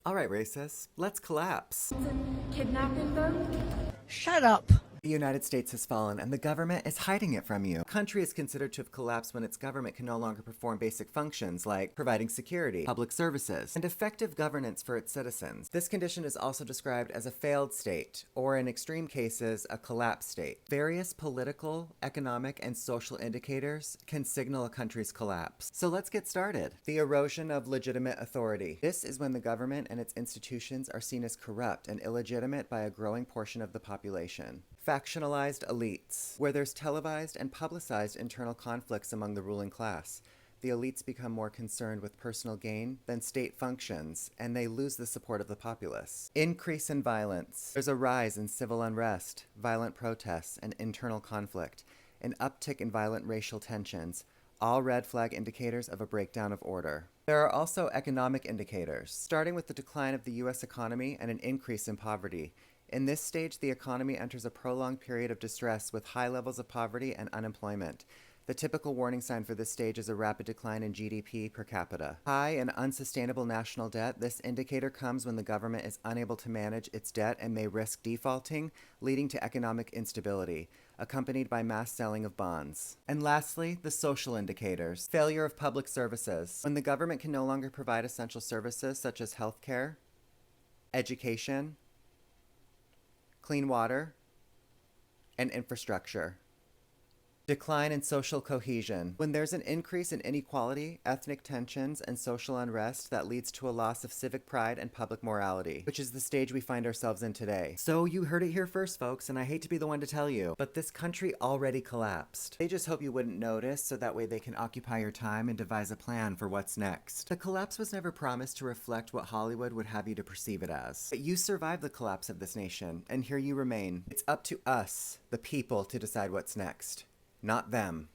All right, racists, let's collapse. Kidnapping them? Shut up. The United States has fallen, and the government is hiding it from you. The country is considered to have collapsed when its government can no longer perform basic functions like providing security, public services, and effective governance for its citizens. This condition is also described as a failed state, or in extreme cases, a collapsed state. Various political, economic, and social indicators can signal a country's collapse. So let's get started. The erosion of legitimate authority. This is when the government and its institutions are seen as corrupt and illegitimate by a growing portion of the population. Factionalized elites. Where there's televised and publicized internal conflicts among the ruling class, the elites become more concerned with personal gain than state functions, and they lose the support of the populace. Increase in violence. There's a rise in civil unrest, violent protests, and internal conflict, an uptick in violent racial tensions, all red flag indicators of a breakdown of order. There are also economic indicators, starting with the decline of the U.S. economy and an increase in poverty. In this stage, the economy enters a prolonged period of distress with high levels of poverty and unemployment. The typical warning sign for this stage is a rapid decline in GDP per capita. High and unsustainable national debt. This indicator comes when the government is unable to manage its debt and may risk defaulting, leading to economic instability, accompanied by mass selling of bonds. And lastly, the social indicators. Failure of public services. When the government can no longer provide essential services such as healthcare, education, clean water, and infrastructure. Decline in social cohesion. When there's an increase in inequality, ethnic tensions, and social unrest that leads to a loss of civic pride and public morality, which is the stage we find ourselves in today. So you heard it here first, folks, and I hate to be the one to tell you, but this country already collapsed. They just hope you wouldn't notice so that way they can occupy your time and devise a plan for what's next. The collapse was never promised to reflect what Hollywood would have you to perceive it as. But you survived the collapse of this nation, and here you remain. It's up to us, the people, to decide what's next. Not them.